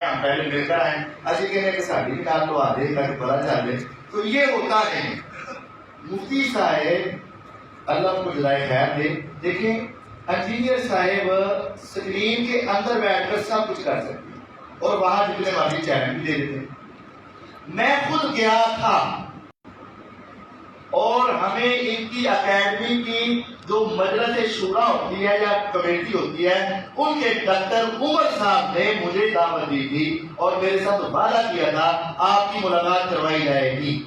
ہم پہلے مل کر آئیں اسی کہنے کہ ساڑھی نکال لو آدھے تاکہ پتا چل جائے. تو یہ ہوتا نہیں. مفتی صاحب اللہ کو جزائے خیر دے. دیکھیں انجینئر صاحب اسکرین کے اندر بیٹھ کر سب کچھ کر سکتے ہیں اور وہاں جتنے مرضی چینل بھی دے دیتے ہیں. میں خود گیا تھا اور ہمیں ان کی اکیڈمی کی جو مجلس شورا ہوتی ہے یا کمیٹی ہوتی ہے ان کے ڈاکٹر عمر صاحب نے مجھے دعوت دی تھی اور میرے ساتھ وعدہ کیا تھا آپ کی ملاقات کروائی جائے گی.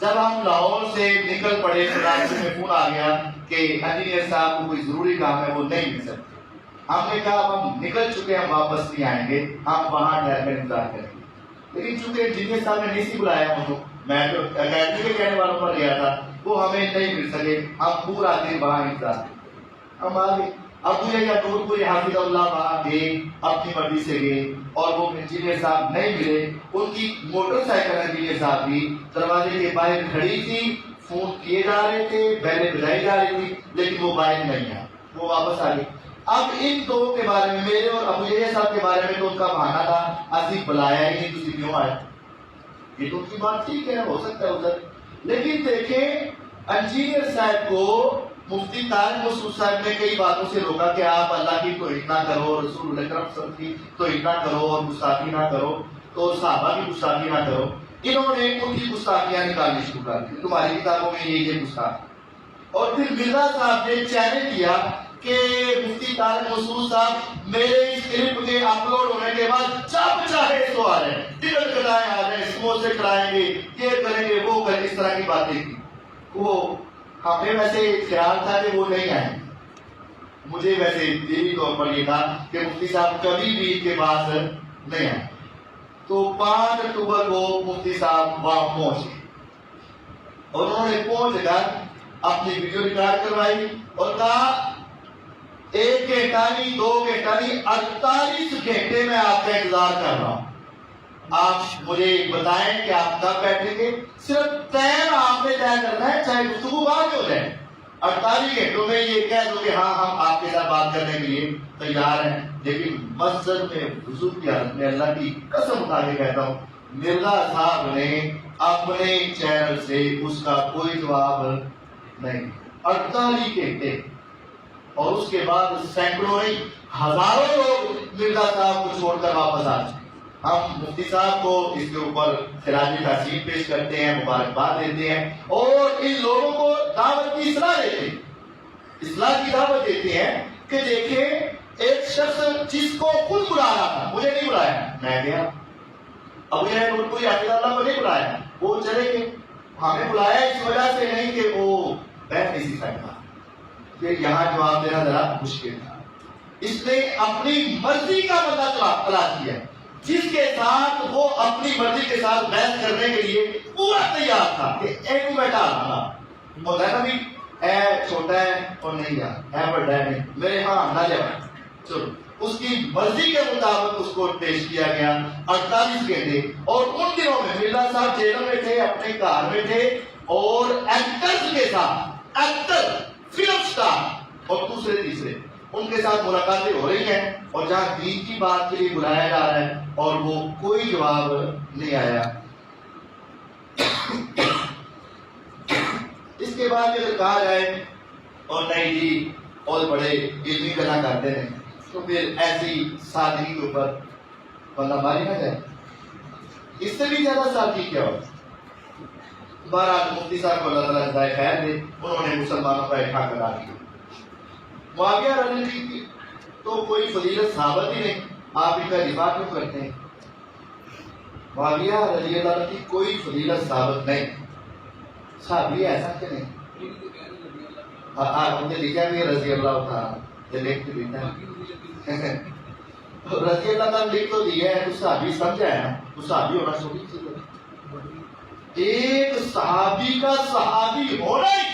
جب ہم لاہور سے نکل پڑے راستے میں فون آ گیا کہ انجینئر صاحب کو کوئی ضروری کام ہے وہ نہیں مل سکتے. ہم نے کہا اب ہم نکل چکے ہیں واپس نہیں آئیں گے, ہم وہاں ٹھہر کر انتظار کریں گے. لیکن چونکہ انجینئر صاحب نے نہیں سی بلایا مجھے, میں جو اکیڈمی کے کہنے والوں پر گیا تھا وہ ہمیں نہیں مل سکے. ہم پورا دن وہاں انتظار کریں. ہم آ گئے. ابو یا نور پوری حافظ اللہ وہاں گئے, اپنی مرضی سے گئے اور وہ انجینئر صاحب نہیں ملے. ان کی موٹر سائیکل انجینئر صاحب بھی دروازے کے باہر کھڑی تھی, فون کیے جا رہے تھے, بیلیں بجائی جا رہی تھی, لیکن وہ باہر نہیں آیا, وہ واپس آ گئے. اب ان دو کے بارے میں, میرے اور ابو یہ صاحب کے بارے میں تو ان کا بہانہ تھا اسی بلایا ہی نہیں, تجھے کیوں آئے. یہ تو ان کی بات ٹھیک ہے, ہو سکتا ہے ادھر. لیکن دیکھیں انجینئر صاحب کو مفتی طارق مسعود صاحب نے کئی باتوں سے روکا کہ آپ اللہ کی توہین نہ کرو, رسول اکرم صلی اللہ علیہ وسلم کی توہین نہ کرو اور گستاخی نہ کرو, تو صحابہ کی گستاخی نہ کرو. انہوں نے ان کی گستاخیاں نکالنی شروع کر دی, تمہاری کتابوں میں یہ گستاخی. اور پھر مرزا صاحب نے چیلنج کیا کہ مفتی طارق مسعود صاحب میرے اس کلپ کے اپلوڈ ہونے کے بعد جب چاہے تو آ رہے ہیں, ٹکٹ کٹائیں آ رہے ہیں, سموسے کھلائیں گے, یہ کریں گے, وہ کریں گے, اس طرح کی باتیں کی. وہ ہمیں ویسے خیال تھا کہ وہ نہیں آئیں. مجھے ویسے دینی طور پر یہ تھا کہ مفتی صاحب کبھی بھی ان کے پاس نہیں آئے. تو 5 اکتوبر کو مفتی صاحب وہاں پہنچے اور انہوں نے پہنچ کر اپنی ویڈیو ریکارڈ کروائی اور کہا 1 گھنٹہ نہیں, 2 گھنٹہ نہیں, 48 گھنٹے میں آپ کا انتظار کر رہا ہوں. آپ مجھے بتائیں کہ آپ کب بیٹھیں گے, صرف ٹائم آپ نے طے کرنا ہے, چاہے گفتگو بعد ہو جائے. 48 گھنٹوں میں یہ کہہ دو کہ ہاں ہم آپ کے ساتھ بات کرنے کے لیے تیار ہیں. لیکن مسجد میں وضو کی حالت میں اللہ کی قسم اٹھا کے کہتا ہوں, مرزا صاحب نے اپنے چینل سے اس کا کوئی جواب نہیں. 48 گھنٹے. اور اس کے بعد سینکڑوں نہیں ہزاروں لوگ مرزا صاحب کو چھوڑ کر واپس آ چکے. ہم مفتی صاحب کو اس کے اوپر خراج تحسین پیش کرتے ہیں, مبارکباد دیتے ہیں اور ان لوگوں کو دعوت کی اصلاح دیتے ہیں, اصلاح کی دعوت دیتے ہیں کہ دیکھیں ایک شخص جس کو خود بلا رہا تھا, مجھے نہیں بلایا, میں گیا. ابو یہ نور پوری حافظ اللہ کو نہیں بلایا, وہ چلے گئے. ہمیں بلایا اس وجہ سے نہیں کہ وہ بیٹھ نہیں سکتا, کہ یہاں جواب دینا ذرا مشکل تھا. اس نے اپنی مرضی کا بندہ تلاش کیا جس کے ساتھ وہ اپنی مرضی کے ساتھ بحث کرنے کے لیے پورا تیار تھا کہ ایک بیٹا آنا ہوتا ہے نا بھی, اے چھوٹا ہے اور نہیں یار ہے بڑا ہے نہیں, میرے ہاں نہ جائے. چلو اس کی مرضی کے مطابق اس کو پیش کیا گیا 48 گھنٹے. اور ان دنوں میں مرزا صاحب جیلوں میں تھے, اپنے گھر میں تھے اور ایکٹرز کے ساتھ, ایکٹر فلم سٹار اور دوسرے تیسرے ان کے ساتھ ملاقاتیں ہو رہی ہیں, اور جہاں دین کی بات کے لیے بلایا جا رہا ہے اور وہ کوئی جواب نہیں آیا. اس کے بعد اگر کہا جائے اور نہیں جی اور بڑے علمی کرنا کرتے ہیں تو پھر ایسی سادگی کے اوپر بندہ ماری نہ جائے. اس سے بھی زیادہ سادگی کیا ہو. بہرحال مفتی صاحب کو اللہ تعالیٰ جزائے خیر دے, انہوں نے مسلمانوں کا اٹھا کر آ دیا. معاویہ رضی اللہ عنہ کی تو کوئی فضیلت ثابت ہی نہیں, آپ ان کا دفاع کیوں کرتے ہیں. معاویہ رضی اللہ عنہ کی کوئی فضیلت ثابت نہیں. صحابی ایسا کہ نہیں, آپ نے لکھا بھی رضی اللہ تھا, یہ لکھ کے دیتا ہے رضی اللہ تعالیٰ لکھ تو دیا ہے, تو صحابی سمجھا ہے نا, تو صحابی ہونا چھوٹی چیز ہے. ایک صحابی کا صحابی ہونا ہی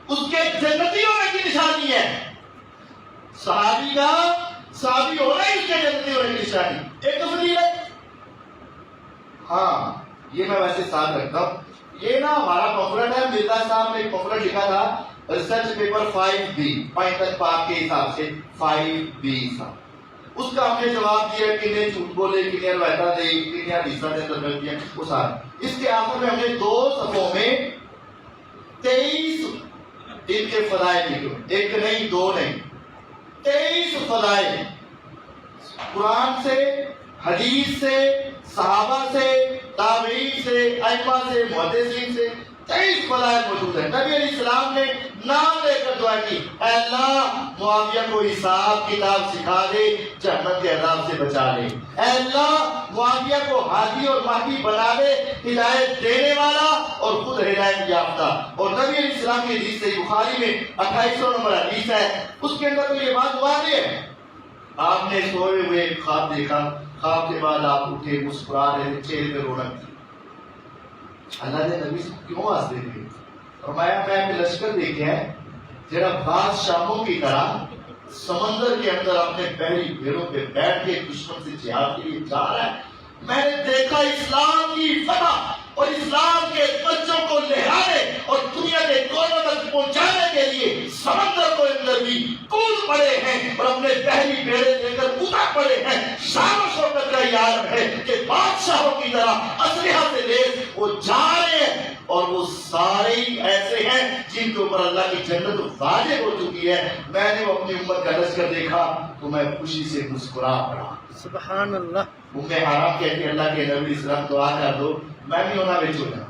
اس کے جنتی ہونے کی نشانی ہے. صحابی کا صحابی ہونا ہی اس کے جنتی ہونے کی نشانی. ایک تو فضیلت, ہاں یہ میں ویسے ساتھ رکھتا ہوں. یہ نا ہمارا پمفلٹ ہے, مرزا صاحب نے ایک پمفلٹ لکھا تھا ریسرچ پیپر 5B, پائنٹن پاک کے حساب سے 5B تھا. اس کا ہم نے جواب دیا کہ نے جھوٹ بولے کہ نے روایتاں دے کہ نے حدیثاں دے اندر غلطی ہے وہ سارا. اس کے آخر میں ہم نے 2 صفوں میں 23 ان کے فضائل لکھے. ایک نہیں 2 نہیں 23 فضائل قرآن سے حدیث سے صحابہ سے تابعین سے ائمہ سے محدثین سے 23 فضائل موجود ہیں. نبی علیہ السلام نے نام لے کر دعا کی اے اللہ معاویہ کو حساب کتاب سکھا دے جہنم کے عذاب سے بچا لے. اے اللہ معاویہ کو ہادی اور مہدی بنا دے ہدایت دینے والا اور خود ہدایت یافتہ. اور نبی علیہ السلام کی حدیث صحیح بخاری میں 2800 نمبر حدیث ہے. اس کے اندر تو یہ بات واضح ہے. آپ نے سوئے ہوئے خواب دیکھا, خواب کے بعد آپ اٹھے مسکرا رہے چہرے پہ رونق تھی. اللہ نے نبی سے کیوں واسطے دیے؟ فرمایا میں اپنے لشکر دیکھا ہے جڑا بادشاہوں کی طرح سمندر کے اندر اپنے پہلی بھیڑوں پہ بیٹھ کے دشمن سے جہاد کے لیے جا رہا ہے. میں نے دیکھا اسلام کی فتح اور اسلام کے بچوں کو لہرانے اور دنیا کے کونوں تک پہنچانے کے لیے سمندر کو اندر بھی کود پڑے ہیں اور اپنے پہلی بیڑے لے کر اتر پڑے ہیں. شان و شوکت کا یہ عالم ہے کہ بادشاہوں کی طرح اسلحہ سے لیس وہ جا رہے ہیں اور وہ سارے ہی ایسے ہیں جن کے اوپر اللہ کی جنت واجب ہو چکی ہے. میں نے وہ اپنی امت کا لشکر دیکھا تو میں خوشی سے مسکرا پڑا. سبحان اللہ. حرام کہتے اللہ کے نبی اسلام دعا کر دو میں بھی ہونا بیچوں گا.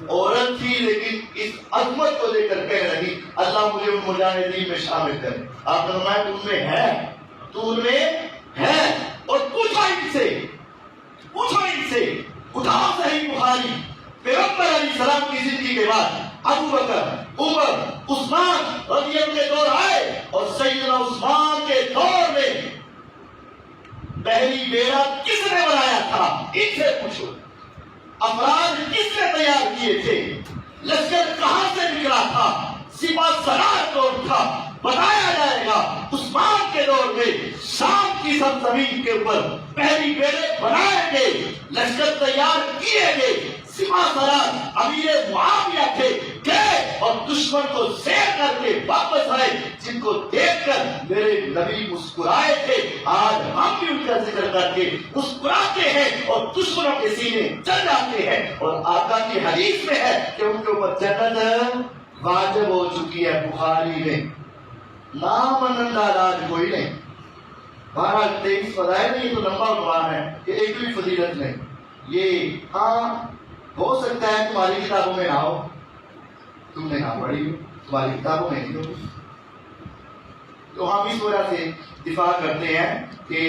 عورت تھی لیکن اس عظمت کو لے کر کہنے لگی اللہ مجھے ان مجاہدین میں شامل کرے. آپ نے فرمایا تو ان میں ہے, تو ان میں ہے. اور پوچھو ان سے, پوچھو ان سے. اٹھاؤ صحیح بخاری پیغمبر علیہ السلام کی زندگی کے بعد ابو بکر, عمر, عثمان رضی اللہ کے دور آئے اور سیدنا عثمان کے دور میں پہلی بیڑا کس نے بنایا تھا؟ ان سے پوچھو. افراد کس نے تیار کیے تھے؟ لشکر کہاں سے نکلا تھا؟ سپاہ سالار کون تھا؟ بتایا جائے گا. عثمان کے دور میں شام کی سرزمین کے اوپر پہلی بیڑے بنائے گئے, لشکر تیار کیے گئے. سپاہ سالار امیر معاویہ تھے, گئے اور دشمن کو زیر کر کے واپس آئے جن کو دیکھ کر میرے نبی مسکرائے تھے. آج ہم بھی ان کا ذکر کر کے مسکراتے ہیں اور دشمنوں کے سینے چل جاتے ہیں. اور آقا کی حدیث میں ہے کہ ان کے اوپر جنت واجب ہو چکی ہے. بخاری میں نامنندہ راج کوئی نہیں. بہرحال 23 فضائل نہیں تو لمبا عنوان ہے کہ ایک بھی فضیلت نہیں. یہ ہاں ہو سکتا ہے تمہاری کتابوں میں نہ ہو, تم نے نہ پڑھی ہو, تمہاری کتابوں میں نہیں ہو, تو ہم اس وجہ سے دفاع کرتے ہیں کہ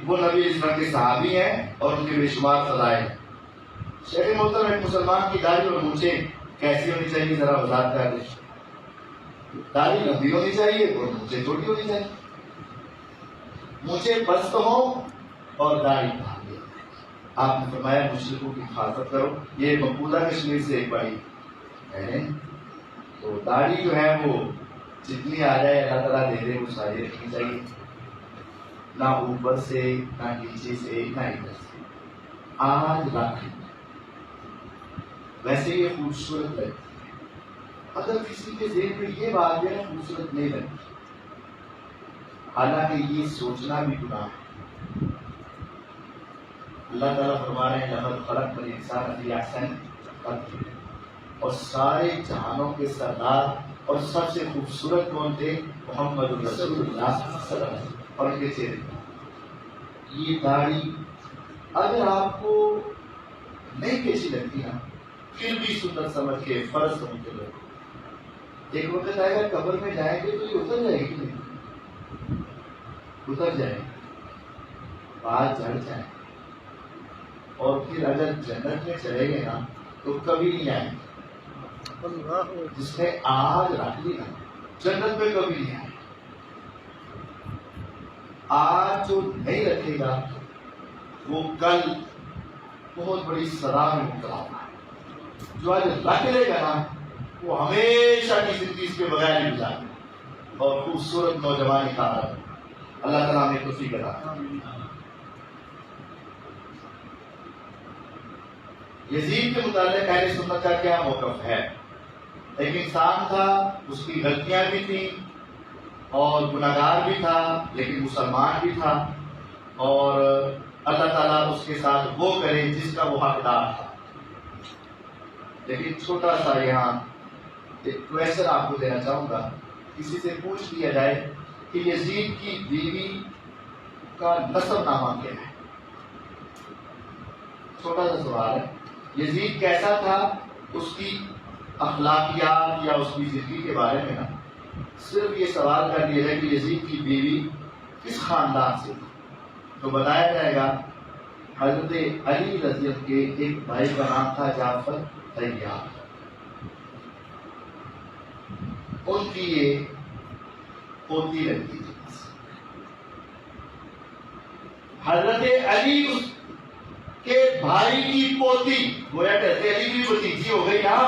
وہ نبی اسلام کے صحابی ہیں اور ان کے بے شمار فضائل. شیخ محترم ایک مسلمان کی داڑھی اور مونچھیں کیسی ہونی چاہیے ذرا وضاحت کر دیں. داڑھی لمبی ہونی چاہیے اور مونچھیں چھوٹی ہونی چاہیے. مونچھیں پست ہوں اور داڑھی بھاگے. آپ نے فرمایا مشرکوں کی حفاظت کرو. یہ مقبولہ کشمیر سے ایک بڑی ہے. تو داڑھی جو ہے وہ جتنی آ جائے اللہ تعالیٰ دے دے وہ ساری رکھنی چاہیے, نہ اوپر سے نہ نیچے سے نہ ادھر سے. آج رکھ ویسے یہ خوبصورت ہے. اگر کسی کے ذہن میں یہ بات ہے خوبصورت نہیں لگتی, حالانکہ یہ سوچنا بھی گناہ ہے. اللہ تعالیٰ فرما رہے ہیں لقد خلقنا الانسان فی احسن تقویم. اور سارے جہانوں کے سردار اور سب سے خوبصورت کون تھے؟ محمد رسول اللہ صلی اللہ علیہ وسلم. اور ان کے چہرے یہ داڑھی اگر آپ کو نہیں کیسی لگتی نا پھر بھی سنت سمجھ کے فرض سمجھ کے لوگ ایک وقت آئے گا قبر میں جائیں گے تو یہ اتر جائے گی نہیں, اتر جائے گی, بات جھڑ جائے. اور پھر اگر جنت میں چلے گئے نا تو کبھی نہیں آئیں گے. جس نے آج رکھ لی نا جنت میں کبھی نہیں آئے. آج جو نہیں رکھے گا وہ کل بہت بڑی سزا میں مبتلا ہوگا. جو آج رکھ لے گا نا وہ ہمیشہ کی زندگی اس کے بغیر ہی گزارے اور خوبصورت نوجوانی کا عالم. اللہ تعالیٰ ہمیں توفیق عطا. یزید کے متعلق اہل سنت کا کیا موقف ہے؟ ایک انسان تھا, اس کی غلطیاں بھی تھیں اور گناہگار بھی تھا لیکن مسلمان بھی تھا. اور اللہ تعالیٰ اس کے ساتھ وہ کرے جس کا وہ حقدار تھا۔ لیکن چھوٹا سا یہاں ایک کویشچن آپ کو دینا چاہوں گا، کسی سے پوچھ لیا جائے کہ یزید کی بیوی کا نسب نامہ کیا ہے؟ چھوٹا سا سوال ہے، یزید کیسا تھا، اس کی اخلاقیات یا اس کی زندگی کے بارے میں نا صرف یہ سوال کر دیا جائے کہ یزید کی بیوی کس خاندان سے تھی، تو بتایا جائے گا حضرت علی رضی اللہ کے ایک بھائی کا نام تھا جعفر طیار، ان کی یہ پوتی لگتی تھی۔ حضرت علی اس کے بھائی کی پوتی، گویا کہتے علی کی بھتیجی ہو گئی نا،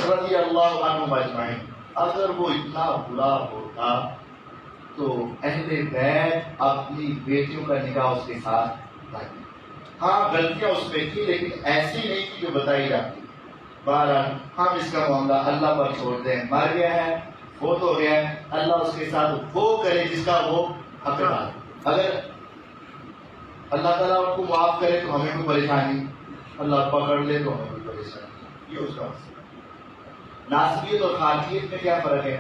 رضی اللہ عنہ اجمعین۔ اگر وہ اتنا برا ہوتا تو اہل بیت اپنی بیٹیوں کا نکاح اس کے ساتھ لاتے۔ ہاں غلطیاں اس میں تھی لیکن ایسی نہیں تھی جو بتائی جاتی۔ بہرحال ہم اس کا معاملہ اللہ پر چھوڑ دیں، مر گیا ہے، فوت ہو گیا ہے، اللہ اس کے ساتھ وہ کرے جس کا وہ حقدار۔ اگر اللہ تعالیٰ ان کو معاف کرے تو ہمیں کوئی پریشانی، اللہ پکڑ لے تو ہمیں کوئی پریشانی، یہ اس کا مسئلہ۔ ناسبیت اور خارجیت میں کیا فرق ہے؟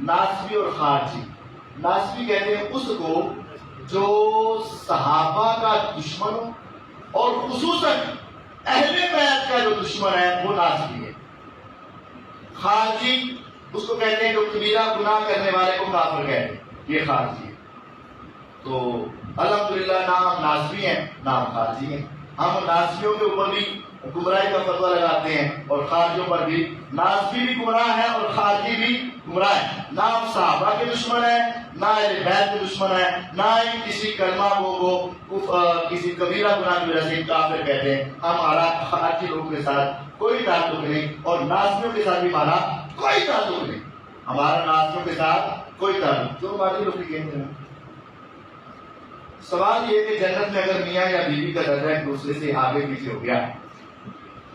ناسبی اور خارجی، ناسبی کہتے ہیں اس کو جو صحابہ کا دشمن ہو اور خصوصاً اہل بیت کا جو دشمن ہے وہ ناسبی ہے۔ خارجی اس کو کہتے ہیں جو کبیرہ گناہ کرنے والے کو کافر کہتے ہیں، یہ خارجی ہے۔ تو الحمدللہ نہ ہم ناسبی ہیں نہ ہم خارجی ہیں، ہم ناسبیوں کے اوپر بھی گمراہی کا فتویٰ لگاتے ہیں اور خارجیوں پر بھی۔ ناسبی بھی گمراہ ہیں اور خارجی بھی گمراہ ہیں، نہ ہم صحابہ کے دشمن ہیں نہ اہل بیت کے دشمن ہیں، نہ ہی کسی کلمہ کو کسی کبیرہ گناہ کی وجہ سے کافر کہتے ہیں۔ ہمارا خارجی لوگوں کے ساتھ کوئی تعلق نہیں اور ناسبیوں کے ساتھ بھی ہمارا کوئی تعلق نہیں، ہمارا ناسبیوں کے ساتھ کوئی تعلق، جو ہماری لوگ کہتے ہیں۔ سوال یہ کہ جنت میں اگر میاں یا بیوی کا درجہ ایک دوسرے سے آگے پیچھے ہو گیا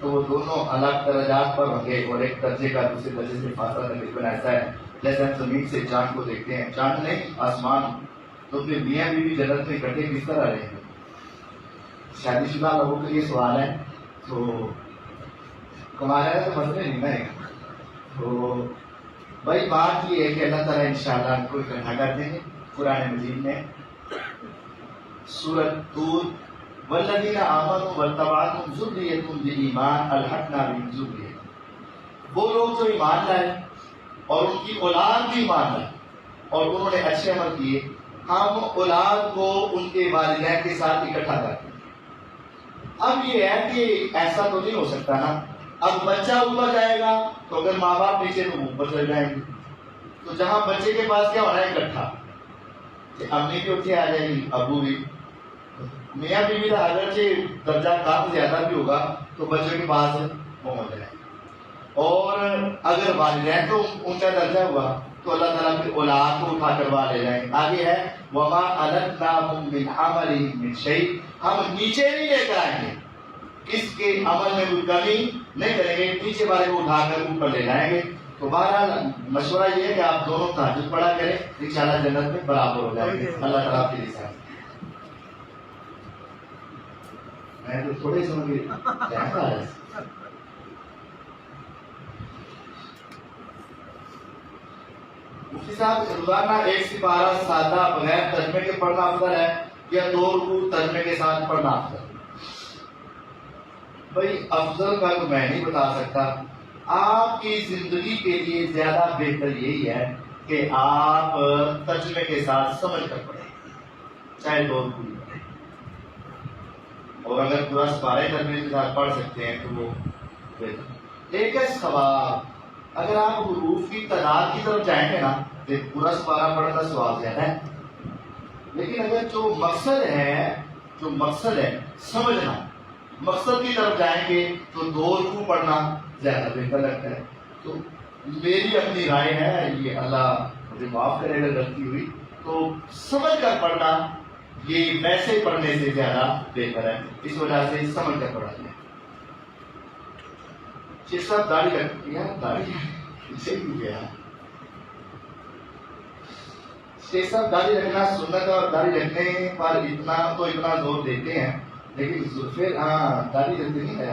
تو وہ دونوں الگ درجات پر ہوں گے اور ایک درجے کا دوسرے درجے سے فاصلہ تقریباً ایسا ہے جیسے ہم زمین سے چاند کو دیکھتے ہیں، چاند نہیں آسمان، تو پھر میاں بیوی جنت میں اکٹھے کس طرح رہیں گے؟ شادی شدہ لوگوں کے لیے سوال ہے، تو کما رہا ہے تو مسئلے نہیں نا۔ تو بھائی بات یہ ہے کہ اللہ تعالیٰ انشاءاللہ ان کو اکٹھا کر دیں گے۔ قرآن مجید میں سورۃ طور والذین آمنوا واتبعتهم ذریتهم بایمان الحقنا بهم ذریتهم، وہ لوگ جو ایمان لائے اور ان کی اولاد بھی ایمان لائے اور انہوں نے اچھے عمل کیے، ہم اولاد کو ان کے والدین کے ساتھ اکٹھا کرتے ہیں۔ اب یہ ہے کہ ایسا تو نہیں ہو سکتا نا، اب بچہ اوپر جائے گا تو اگر ماں باپ نیچے تو اوپر چل جائیں گے، تو جہاں بچے کے پاس کیا ہونا ہے اکٹھا، امی بھی اتنے آ جائے گی، ابو بھی، میاں بیوی کا اگرچہ درجہ کافی زیادہ بھی ہوگا تو بچوں کے پاس پہنچ جائے، اور اگر والدین کو اونچا درجہ ہوا تو اللہ تعالیٰ پھر اولاد کو اٹھا کر لے جائیں گے۔ آگے ہے وَمَا أَلَتْنَاهُمْ مِنْ عَمَلِهِمْ مِنْ شَيْءٍ، ہم نیچے نہیں لے کر آئیں گے، کس کے عمل میں کوئی کمی نہیں کریں گے، نیچے والے کو اٹھا کر اوپر لے جائیں گے۔ تو بہرحال مشورہ یہ ہے کہ آپ دونوں تہجد پڑھا کریں، انشاءاللہ جنت میں برابر ہو جائیں گے۔ اللہ تعالیٰ آپ کے لیے ساتھ، میں تو تھوڑے سمجھ گئی۔ مفتی صاحب روزانہ ایک سپارہ سادہ بغیر ترجمے کے پڑھنا افضل ہے یا 2 رکوع ترجمے کے ساتھ پڑھنا افضل؟ بھائی افضل کا تو میں نہیں بتا سکتا، آپ کی زندگی کے لیے زیادہ بہتر یہی ہے کہ آپ ترجمے کے ساتھ سمجھ کر پڑھیں، چاہے 2 رکوع پڑھیں، اور اگر پورا سپارہ ترجمے کے ساتھ پڑھ سکتے ہیں تو وہ بہتر۔ ایک ہے ثواب، اگر آپ حروف کی تعداد کی طرف جائیں گے نا تو پورا سپارہ پڑھنے کا ثواب زیادہ ہے، لیکن اگر جو مقصد ہے سمجھنا، مقصد کی طرف جائیں گے تو 2 رکوع پڑھنا زیادہ بہتر لگتا ہے۔ تو میری اپنی رائے ہے، یہ اللہ مجھے معاف کرے اگر غلطی ہوئی، تو سمجھ کر پڑھنا یہ ویسے پڑھنے سے زیادہ بہتر ہے، اس وجہ سے سمجھ کر پڑھا جائے۔ شیخ صاحب داڑھی رکھتی ہے، داڑھی سے کیوں گیا؟ شیخ صاحب داڑھی رکھنا سنت ہے اور داڑھی رکھنے پر اتنا زور دیتے ہیں، لیکن زلفے داڑھی رکھتے نہیں ہے،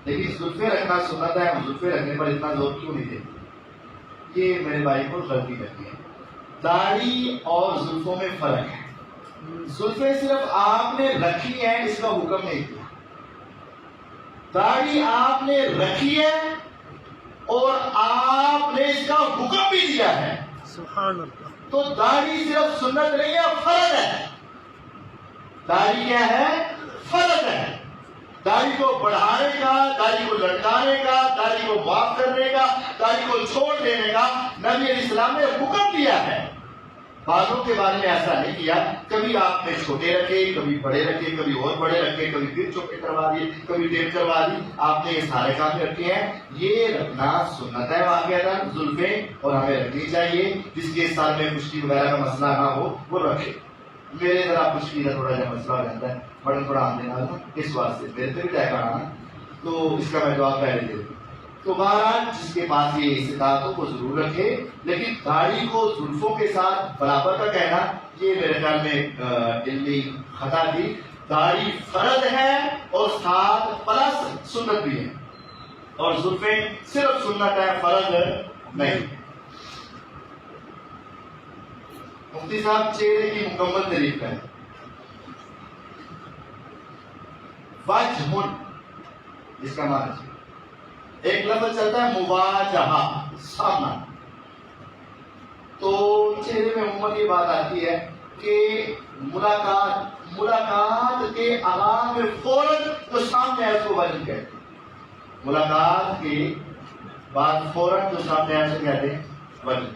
لیکن زلفے رکھنا سنت ہے، زلفے رکھنے پر اتنا زور کیوں نہیں دیتے؟ یہ میرے بھائی کو غلطی کرتی ہے۔ داڑھی اور زلفوں میں فرق ہے۔ زلفے صرف آپ نے رکھی ہے، اس کا حکم نہیں کیا۔ داڑھی آپ نے رکھی ہے اور آپ نے اس کا حکم بھی دیا ہے۔ سبحان اللہ۔ تو داڑھی صرف سنت نہیں ہے، فرض ہے۔ داڑھی کیا ہے؟ فرض ہے۔ داڑھی کو بڑھانے کا، داڑھی کو لٹکانے کا، داڑھی کو معاف کرنے کا، داڑھی کو چھوڑ دینے کا نبی علیہ السلام نے حکم دیا ہے۔ بالوں کے بارے میں ایسا نہیں کیا، کبھی آپ نے چھوٹے رکھے، کبھی بڑے رکھے، کبھی اور بڑے رکھے، کبھی پھر چھوٹے کروا دیے، کبھی ٹیپ کروا دی، آپ نے یہ سارے کام رکھے ہیں۔ یہ رکھنا سنت ہے واقعہ زلفیں، اور ہمیں رکھنی چاہیے۔ جس کے سال میں خشکی وغیرہ کا مسئلہ نہ ہو وہ رکھے۔ میرے ذرا خشکی کا تھوڑا جا مسئلہ ہو جاتا ہے، بڑا تھوڑا آنے والا، اس واسطے میرے پہ بھی ٹائم آنا، تو اس کا میں جواب پہلے دے دوں۔ تو بہرحال جس کے پاس یہ استطاعت ہو وہ ضرور رکھے، لیکن داڑھی کو زلفوں کے ساتھ برابر کا کہنا یہ میرے خیال میں علمی خطا تھی۔ داڑھی فرض ہے اور ساتھ پلس سنت بھی ہے، اور زلفیں صرف سنت ہے، فرض نہیں۔ مفتی صاحب چہرے کی مکمل تعریف ہے۔ وجہ، اس کا معنی ایک لفظ چلتا ہے مواجہہ، سامنا، تو چہرے میں عموماً یہ بات آتی ہے کہ ملاقات کے آغاز میں فوراً جو سامنے آئے اس کو وجہ کہتے ہیں۔ ملاقات کے بعد فوراً جو سامنے آئے اسے کہتے ہیں وجہ،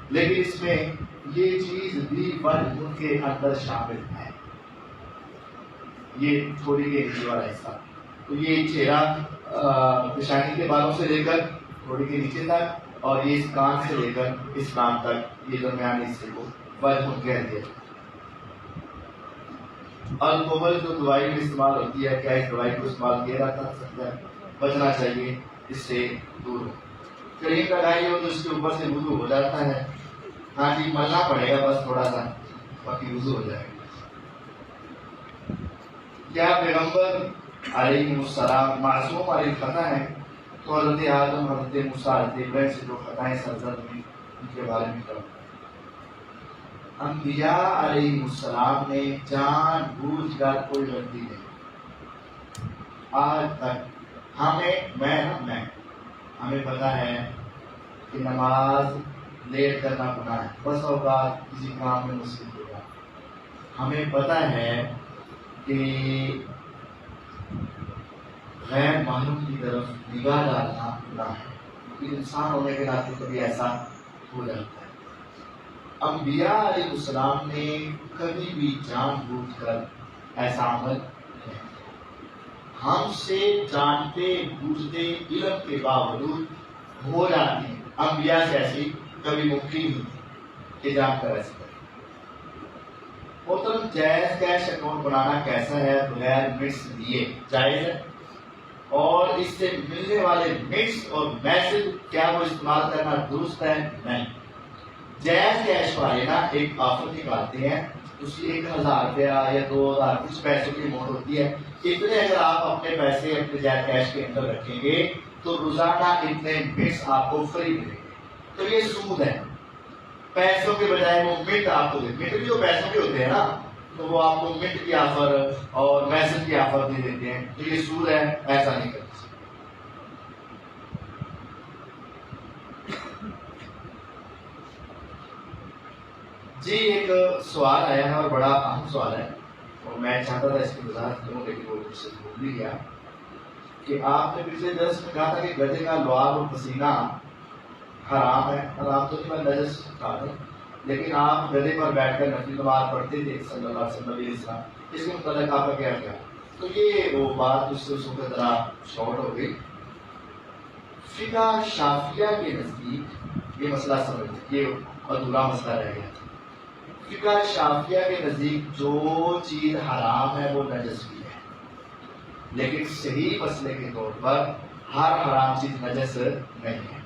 لیکن اس میں یہ چیز بھی وجہ کے اندر شامل ہے، یہ تھوڑی کے نیچے والا حصہ۔ تو یہ چہرہ پیشانی کے بالوں سے لے کر تھوڑی کے نیچے تک، اور یہ اس کان سے لے کر اس کان تک، یہ درمیانی حصے کو وجہ کہتے ہیں۔ الکوہل جو دوائی میں استعمال ہوتی ہے، کیا اس دوائی کو استعمال کیا جا سکتا ہے؟ بچنا چاہیے، اس سے دور ہو۔ کریم لگائی ہو تو اس کے اوپر سے وضو ہو جاتا ہے، ہاں جی ملنا پڑے گا بس تھوڑا سا، باقی وضو ہو جائے گا۔ کیا پیغمبر علیہ السلام معصوم علیہ خطا ہے؟ تو حضرت آدم، حضرت موسیٰ، حضرت ابراہیم سے جو خطائیں سرزد ہوئی ان کے بارے میں کرو۔ انبیاء علیہ السلام نے جان بوجھ کر کوئی غلطی نہیں، آج تک ہمیں پتا ہے کہ نماز لیٹ کرنا گناہ ہے، بس اوقات کسی کام میں مصروف ہوگا۔ ہمیں پتا ہے کہ غیر معلوم کی طرف نگاہ ڈالنا گناہ ہے، کیونکہ انسان ہونے کے ناطے کبھی ایسا ہو جاتا ہے۔ انبیاء علیہ السلام نے کبھی بھی جان بوجھ کر ایسا عمل نہیں کیا۔ ہم سے جانتے بوجھتے علم کے باوجود ہو جاتی ہیں، انبیاء سے ایسی کبھی ممکن نہیں کہ جان کر ایسے کریں۔ محترم، جائز کیش اکاؤنٹ بنانا کیسا ہے؟ بغیر مٹس دیے جائز ہے، اور اس سے ملنے والے مٹس اور میسج کیا وہ استعمال کرنا درست ہے؟ نہیں۔ جائز کیش والے نا ایک آفر نکالتے ہیں، اس کی 1000 روپیہ یا 2000 کچھ پیسوں کی اماؤنٹ ہوتی ہے، اتنے اگر آپ اپنے پیسے اپنے جائز کیش کے اندر رکھیں گے تو روزانہ اتنے مٹس آپ کو فری ملیں گے۔ تو یہ سود ہے، پیسوں کے بجائے وہ منٹ آپ کو دیتے ہیں، منٹ جو پیسوں کے ہوتے ہیں نا تو وہ آپ کو منٹ کی آفر اور میسج کی آفر دے دیتے ہیں، تو یہ سود ہے، ایسا نہیں کرتے۔ جی ایک سوال آیا ہے اور بڑا اہم سوال ہے، اور میں چاہتا تھا اس کی وضاحت کروں لیکن وہ مجھ سے بھول بھی گیا کہ آپ نے پچھلے درس میں کہا تھا کہ گدھے کا لعاب اور پسینہ حرام ہے، حرام تو نہیں میں نجس کہا تھا، لیکن آپ گدھے پر بیٹھ کر نفلی نماز پڑھتے تھے صلی اللہ علیہ وسلم، اس کے متعلق آپ کا کیا کیا؟ تو یہ وہ بات اس وقت ذرا شارٹ ہو گئی۔ فقہ شافعیہ کے نزدیک یہ مسئلہ سمجھ، یہ ادھورا مسئلہ رہ گیا۔ فقہ شافعیہ کے نزدیک جو چیز حرام ہے وہ نجس بھی ہے، لیکن صحیح مسئلے کے طور پر ہر حرام چیز نجس نہیں ہے۔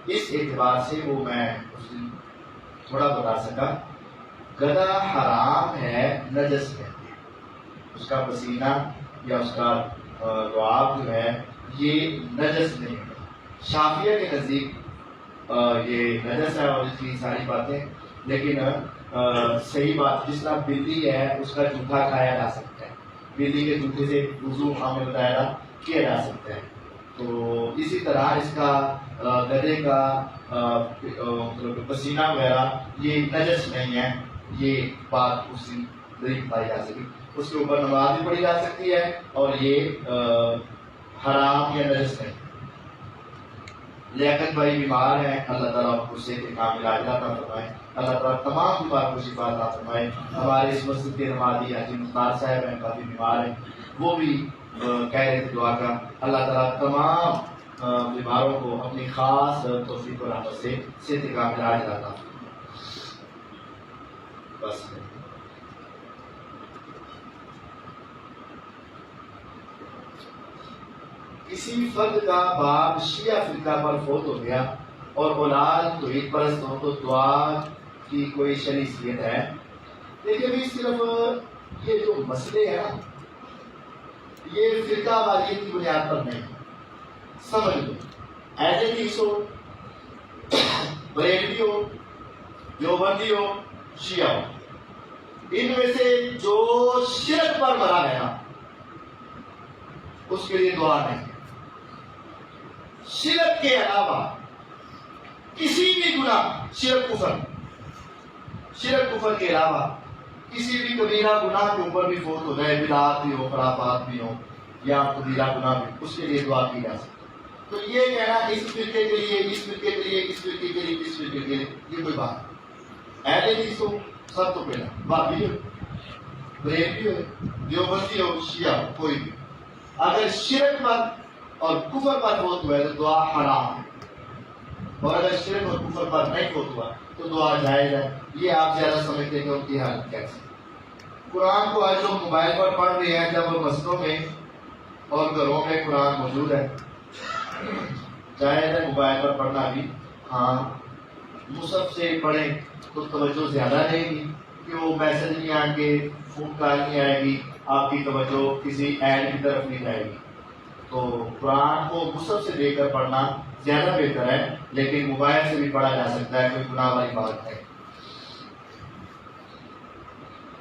اس اعتبار سے وہ میں اس دن تھوڑا بتا سکا گدھا حرام ہے، نجس ہے، اس کا پسینہ یا اس کا لعاب جو ہے یہ نجس نہیں ہے۔ شافعیہ کے نزدیک یہ نجس ہے اور اس کی ساری باتیں، لیکن صحیح بات جس طرح بلی ہے اس کا جوٹھا کھایا جا سکتا ہے، بلی کے جوٹے سے وضو ہمیں بتایا کیا جا سکتا ہے، تو اسی طرح اس کا گدھے کا پسینہ وغیرہ یہ نجس نہیں ہے، یہ بات اسی طریقے پائی جا سکتی، اس کے اوپر نماز بھی پڑھی جا سکتی ہے اور یہ حرام یا نجس نہیں۔ لیاقت بھائی بیمار ہیں، اللہ تعالیٰ کو صحت کاملہ عطا فرمائے، اللہ تعالیٰ تمام بیمار کو شفا عطا فرمائے۔ ہمارے اس مسجد کے نمازی حاجی مختار صاحب ہیں، کافی بیمار ہیں، وہ بھی کہہ رہے تھے دعا کا، اللہ تعالیٰ تمام بیماروں کو اپنی خاص توفیق و رحمت سے صحت کاملہ عطا فرمائے۔ بس کسی فرد کا باپ شیعہ فرقہ پر فوت ہو گیا اور اولاد توحید پرست ہو تو دعا کی کوئی شریعت ہے؟ دیکھیے بھی صرف یہ جو مسئلے ہیں نا یہ فرقہ واریت کی بنیاد پر نہیں، سمجھ لو ایسے تیس ہو، بریلوی ہو، دیوبندی ہو، شیعہ ہو، ان میں سے جو شرک پر مرا ہے نا اس کے لیے دعا نہیں۔ شرک کے علاوہ کسی بھی گناہ، شرک کفر کے علاوہ کسی بھی کبیرہ گناہ کے اوپر بھی فوت ہو جائے، بدعات بھی ہو، خرافات بھی ہو یا کبیرہ گناہ بھی، اس کے لیے دعا کی جا سکتی ہے۔ تو یہ کہنا اس فرقے کے لیے، اس فرقے کے لیے، اس فرقے کے لیے، اس فرقے کے لیے، یہ کوئی بات نہیں۔ اہل حدیث ہو سب تو پہلا، بابی ہو، بریلوی ہو، دیوبندی ہو، شیعہ ہو، کوئی بھی اگر شرک پر اور کفر پر فوت ہوا ہے تو دعا حرام ہے، اور اگر شرک اور کفر پر نہیں فوت ہوا تو دعا جائز ہے۔ یہ آپ زیادہ سمجھتے ہیں کہ ان کی حالت کیسے۔ قرآن کو آج لوگ موبائل پر پڑھ رہے ہیں، جب مسجدوں میں اور گھروں میں قرآن موجود ہے، جائز ہے موبائل پر پڑھنا بھی، ہاں مصحف سے پڑھیں تو توجہ زیادہ رہے گی کہ وہ میسج نہیں آئیں گے، فون کال نہیں آئے گی، آپ کی توجہ کسی ایڈ کی طرف نہیں جائے گی۔ تو قرآن کو مصحف سے لے کر پڑھنا زیادہ بہتر ہے، لیکن موبائل سے بھی پڑھا جا سکتا ہے، کوئی گناہ والی بات ہے۔